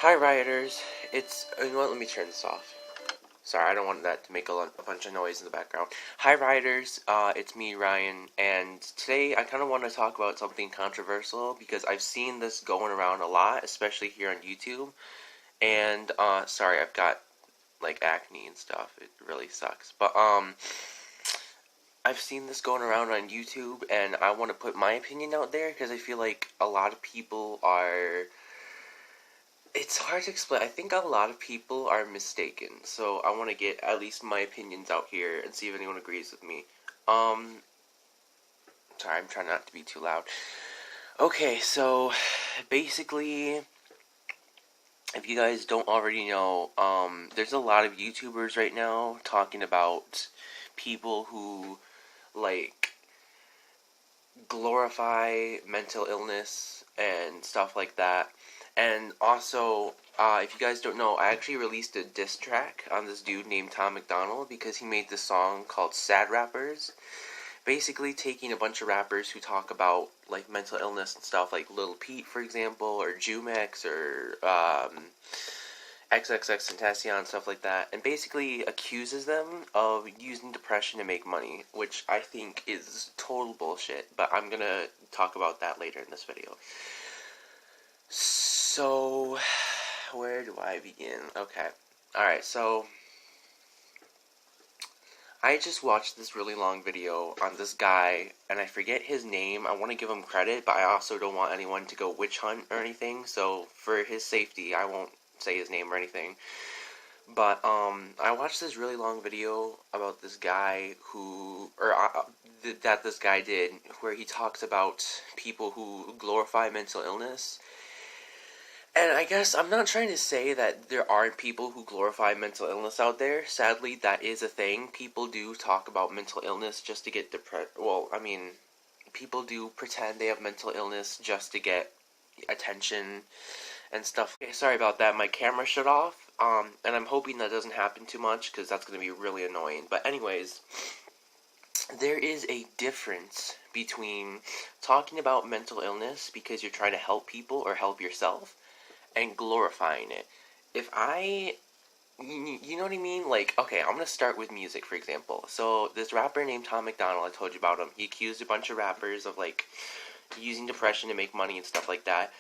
Hi rioters, you know what, let me turn this off. Sorry, I don't want that to make a bunch of noise in the background. Hi rioters, it's me Ryan, and today I kind of want to talk about something controversial because I've seen this going around a lot, especially here on YouTube, and sorry, I've got like acne and stuff, it really sucks, but I've seen this going around on YouTube, and I want to put my opinion out there because I feel like a lot of people are. It's hard to explain. I think a lot of people are mistaken, so I want to get at least my opinions out here and see if anyone agrees with me. Um, Sorry, I'm trying not to be too loud. Okay, so basically, if you guys don't already know, there's a lot of YouTubers right now talking about people who like glorify mental illness and stuff like that. And also, if you guys don't know, I actually released a diss track on this dude named Tom McDonald because he made this song called Sad Rappers. Basically taking a bunch of rappers who talk about like mental illness and stuff, like Lil Peep, for example, or Jumex, or XXXTentacion, stuff like that, and basically accuses them of using depression to make money, which I think is total bullshit, but I'm gonna talk about that later in this video. So, where do I begin? Okay. Alright, so I just watched this really long video on this guy, and I forget his name. I want to give him credit, but I also don't want anyone to go witch hunt or anything, so for his safety, I won't say his name or anything. But, I watched this really long video about this guy who, that this guy did, where he talks about people who glorify mental illness. And I guess I'm not trying to say that there aren't people who glorify mental illness out there. Sadly, that is a thing. People do talk about mental illness just to get depressed. Well, I mean, people do pretend they have mental illness just to get attention and stuff. Okay, sorry about that. My camera shut off. And I'm hoping that doesn't happen too much because that's going to be really annoying. But anyways, there is a difference between talking about mental illness because you're trying to help people or help yourself and glorifying it. If you know what I mean? Like, okay, I'm gonna start with music, for example. So, this rapper named Tom McDonald, I told you about him, he accused a bunch of rappers of, like, using depression to make money and stuff like that.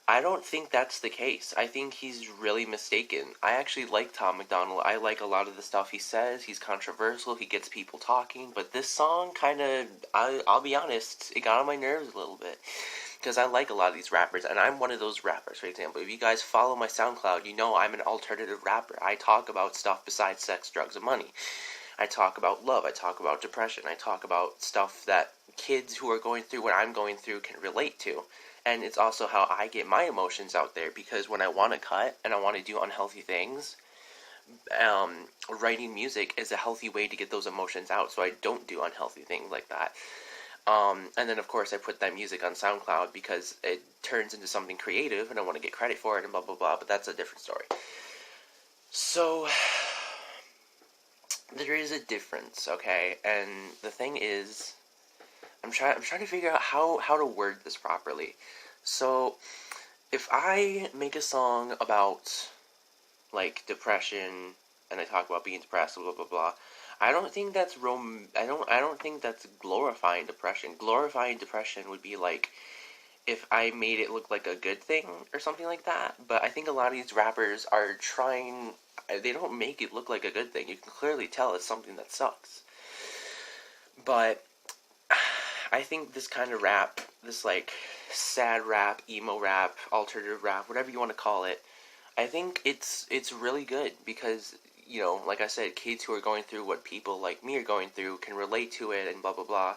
I don't think that's the case. I think he's really mistaken. I actually like Tom McDonald. I like a lot of the stuff he says. He's controversial. He gets people talking. But this song kind of, I'll be honest, it got on my nerves a little bit. Because I like a lot of these rappers, and I'm one of those rappers, for example. If you guys follow my SoundCloud, you know I'm an alternative rapper. I talk about stuff besides sex, drugs, and money. I talk about love. I talk about depression. I talk about stuff that kids who are going through what I'm going through can relate to. And it's also how I get my emotions out there, because when I want to cut and I want to do unhealthy things, writing music is a healthy way to get those emotions out, so I don't do unhealthy things like that. And then, of course, I put that music on SoundCloud because it turns into something creative, and I want to get credit for it, and blah, blah, blah, but that's a different story. So, there is a difference, okay? And the thing is, I'm trying to figure out how to word this properly. So, if I make a song about, like, depression, and I talk about being depressed, blah, blah, blah, I don't think that's I don't think that's glorifying depression. Glorifying depression would be like if I made it look like a good thing or something like that. But I think a lot of these rappers are trying. They don't make it look like a good thing. You can clearly tell it's something that sucks. But I think this kind of rap, this like sad rap, emo rap, alternative rap, whatever you want to call it, I think it's really good because, you know, like I said, kids who are going through what people like me are going through can relate to it and blah, blah, blah.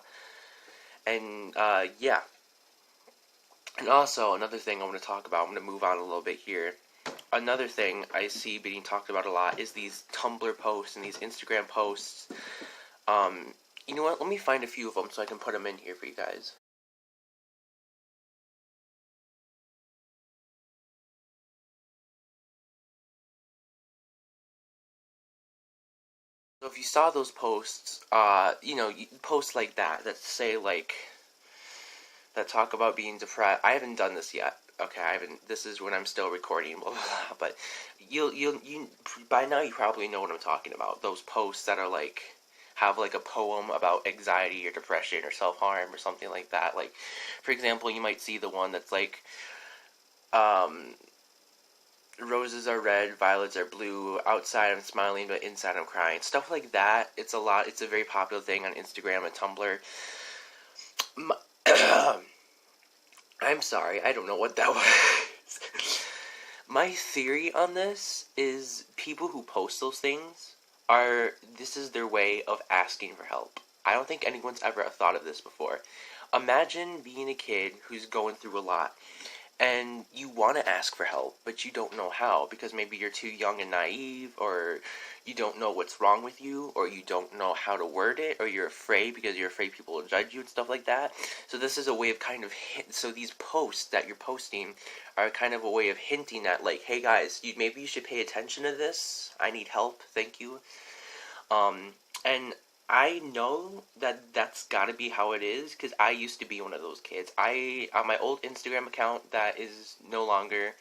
And, yeah. And also, another thing I want to talk about, I'm going to move on a little bit here. Another thing I see being talked about a lot is these Tumblr posts and these Instagram posts. You know what? Let me find a few of them so I can put them in here for you guys. So if you saw those posts, you know, posts like that say like, that talk about being depressed. I haven't done this yet, okay, I haven't, this is when I'm still recording, blah, blah, blah, but you, by now you probably know what I'm talking about. Those posts that are like, have like a poem about anxiety or depression or self-harm or something like that. Like, for example, you might see the one that's like, um, roses are red, violets are blue, outside I'm smiling, but inside I'm crying. Stuff like that. It's a lot, it's a very popular thing on Instagram and Tumblr. I'm sorry, I don't know what that was. My theory on this is people who post those things this is their way of asking for help. I don't think anyone's ever thought of this before. Imagine being a kid who's going through a lot and you want to ask for help, but you don't know how because maybe you're too young and naive, or you don't know what's wrong with you, or you don't know how to word it, or you're afraid because you're afraid people will judge you and stuff like that. So this is a way of kind of so these posts that you're posting are kind of a way of hinting at, like, hey guys, maybe you should pay attention to this. I need help. Thank you. And I know that that's gotta be how it is, because I used to be one of those kids. On my old Instagram account that is no longer,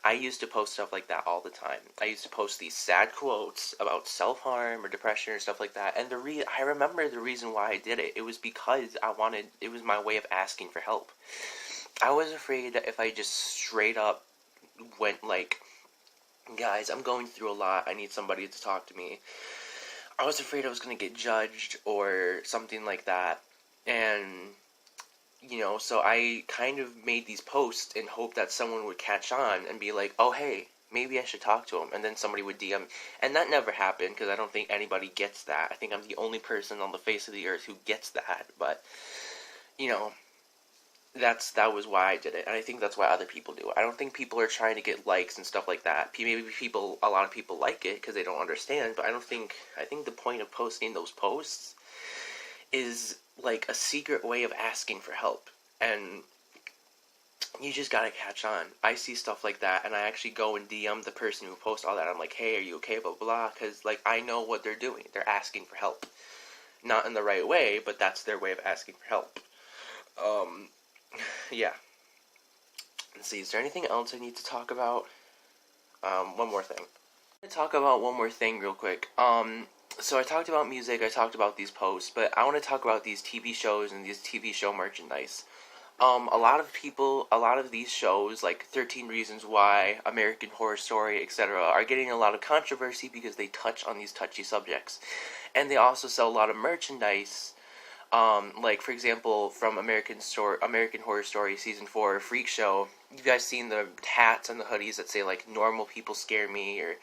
I used to post stuff like that all the time. I used to post these sad quotes about self-harm or depression or stuff like that, and I remember the reason why I did it. It was because it was my way of asking for help. I was afraid that if I just straight up went like, guys, I'm going through a lot, I need somebody to talk to me, I was afraid I was going to get judged or something like that. And, so I kind of made these posts in hope that someone would catch on and be like, oh, hey, maybe I should talk to him. And then somebody would DM. And that never happened because I don't think anybody gets that. I think I'm the only person on the face of the earth who gets that. But, that was why I did it, and I think that's why other people do it. I don't think people are trying to get likes and stuff like that. Maybe a lot of people like it because they don't understand, but I think the point of posting those posts is like a secret way of asking for help, and you just gotta catch on. I see stuff like that, and I actually go and DM the person who posts all that. I'm like, hey, are you okay, blah, blah, because, like, I know what they're doing. They're asking for help. Not in the right way, but that's their way of asking for help. Yeah. Let's see, is there anything else I need to talk about? One more thing. I'm going to talk about one more thing real quick. So I talked about music, I talked about these posts, but I want to talk about these TV shows and these TV show merchandise. A lot of these shows, like 13 Reasons Why, American Horror Story, etc., are getting a lot of controversy because they touch on these touchy subjects. And they also sell a lot of merchandise. Like, for example, from American Horror Story Season 4, Freak Show, you guys seen the hats and the hoodies that say, like, normal people scare me, or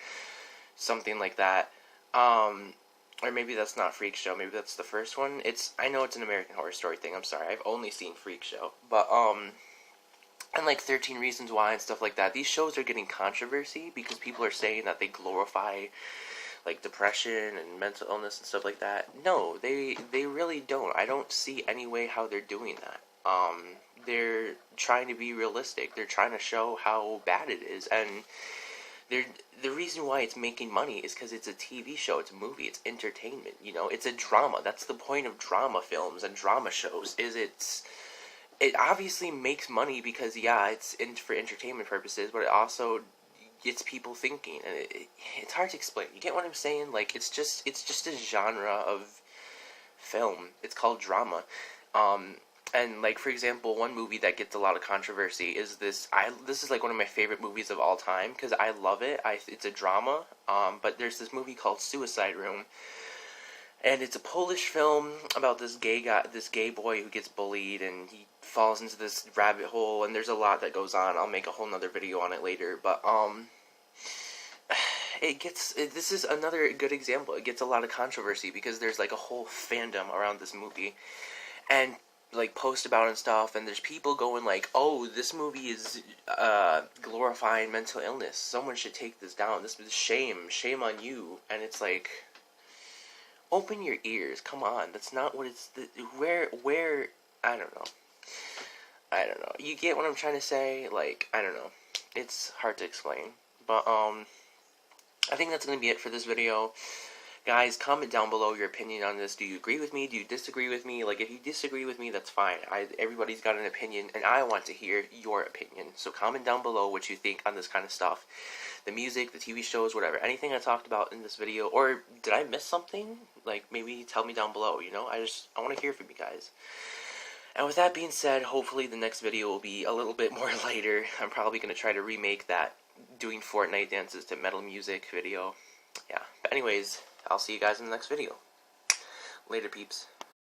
something like that. Or maybe that's not Freak Show, maybe that's the first one. I know it's an American Horror Story thing, I'm sorry, I've only seen Freak Show. But, and like 13 Reasons Why and stuff like that, these shows are getting controversy because people are saying that they glorify, like, depression and mental illness and stuff like that. No, they really don't. I don't see any way how they're doing that. They're trying to be realistic. They're trying to show how bad it is, and the reason why it's making money is because it's a TV show, it's a movie, it's entertainment, it's a drama. That's the point of drama films and drama shows, it obviously makes money because, yeah, it's for entertainment purposes, but it also gets people thinking, and it's hard to explain. You get what I'm saying? Like, it's just a genre of film. It's called drama. And, like, for example, one movie that gets a lot of controversy is this is, like, one of my favorite movies of all time, because I love it. It's a drama, but there's this movie called Suicide Room, and it's a Polish film about this gay boy who gets bullied, and he falls into this rabbit hole, and there's a lot that goes on. I'll make a whole nother video on it later, but, this is another good example. It gets a lot of controversy because there's, like, a whole fandom around this movie, and, like, post about it and stuff, and there's people going like, oh, this movie is glorifying mental illness, someone should take this down, this is shame on you. And it's like, open your ears, come on, that's not what it's, where, I don't know, you get what I'm trying to say? Like, I don't know, it's hard to explain, but, I think that's going to be it for this video. Guys, comment down below your opinion on this. Do you agree with me? Do you disagree with me? Like, if you disagree with me, that's fine. Everybody's got an opinion, and I want to hear your opinion. So comment down below what you think on this kind of stuff. The music, the TV shows, whatever. Anything I talked about in this video, or did I miss something? Like, maybe tell me down below, you know? I want to hear from you guys. And with that being said, hopefully the next video will be a little bit more lighter. I'm probably going to try to remake that doing Fortnite dances to metal music video. Yeah, but anyways, I'll see you guys in the next video. Later, peeps.